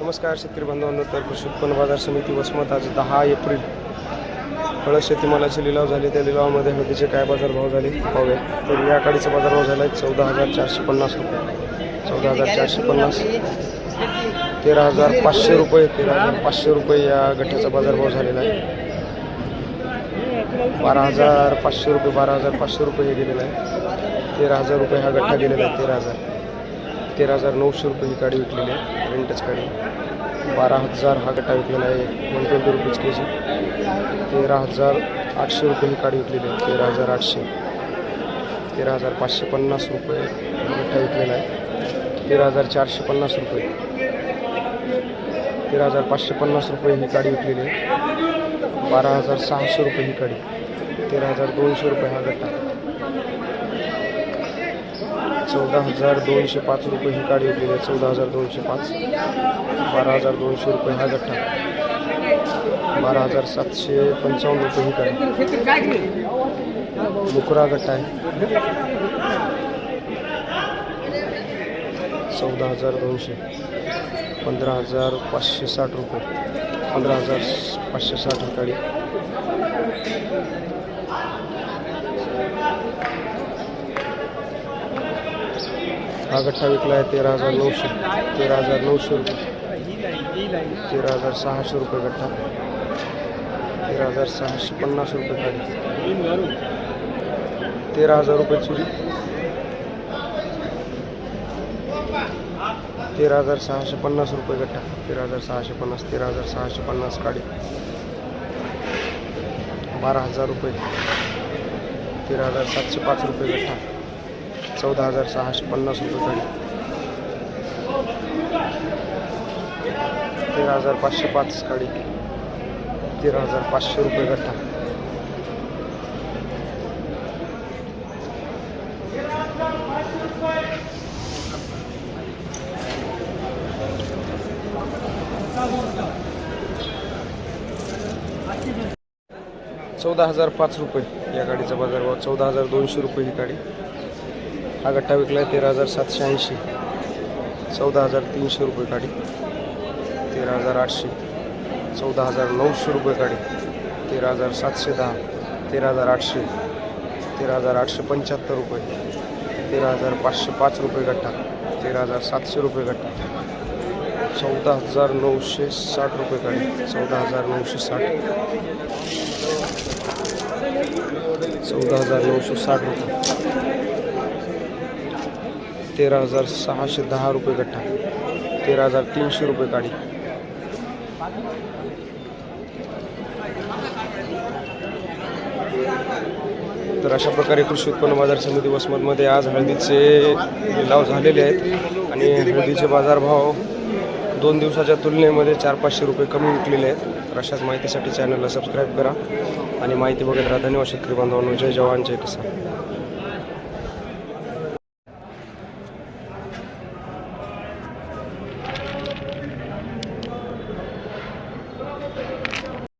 नमस्कार शेतकरी बांधवांनो. तर कृषी उत्पन्न बाजार समिती वसमत आज 10 एप्रिल हळद शेतीमालाचे लिलाव झाले. त्या लिलावामध्ये हळदीचे काय बाजारभाव झाले पाहूया. तर या काडीचा बाजारभाव झाला आहे 14,450 रुपये, 14,450, 13,500 रुपये, 13,500 रुपये या गठ्ठ्याचा बाजारभाव झालेला आहे. 12,500 रुपये, 12,500 रुपये हे गेलेला आहे. 13,000 रुपये हा गठ्ठा गेलेला आहे. 13,900 रुपये ही काडी विकलेली आहे. रेंटच काडी 12,000 हा गठ्ठा विकलेला आहे. 120 रुपीज के जी. 13,800 रुपये ही काडी विकलेली आहे. 13,800, 13,550 रुपये हा गठ्ठा विकलेला आहे. 13,450 रुपये, 13,550 रुपये ही काडी विकलेली आहे. 12,600 रुपये ही काडी. 13,200 रुपये हा गठ्ठा. 14,205 रुपये ही काडी विकलेली आहे. 14,205, 12,200 रुपये हा गठ्ठा. 12,755 रुपये ही काडी. मुकरा गठ्ठा आहे. 14,200, 15,560 रुपये, 15,560 ही काडी. हा गठ्ठा विकला आहे 13,900, 13,900 रुपये, 13,600 रुपये गठ्ठा. 13,650 रुपये काडी. 13,000 रुपये चुरी. 13,650 रुपये गठ्ठा. 13,650, 13,650 काडी. 12,000 रुपये. 13,705 रुपये गठ्ठा. 14,650 रुपये काडी. 13,505 काडी. 13,500 रुपये गठ्ठा. 14,005 रुपये या गाडीचा बाजारभाव. 14,200 रुपये ही गाडी. हा गठ्ठा विकला आहे 13,780, 14,300 रुपये गाडी. 13,800, 14,900 रुपये गाडी. 13,710, 13,800, 13,875 रुपये, 13,505 रुपये गठ्ठा. 13,700 रुपये गठ्ठा. 14,960 रुपये गाडी. 14,960, 14,960 रुपये. 13,610 रुपये गठ्ठा. 13,300 रुपये गाडी. तर अशा प्रकारे कृषी उत्पन्न बाजार समिती वसमतमध्ये आज हळदीचे लिलाव झालेले आहेत आणि हळदीचे बाजारभाव 2 दिवसाच्या तुलनेमध्ये 400-500 रुपये कमी विकलेले आहेत. तर अशाच माहितीसाठी चॅनलला सबस्क्राईब करा आणि माहिती बघत राहा. धन्यवाद शेतकरी बांधवांनो. जय जवान जय किसान.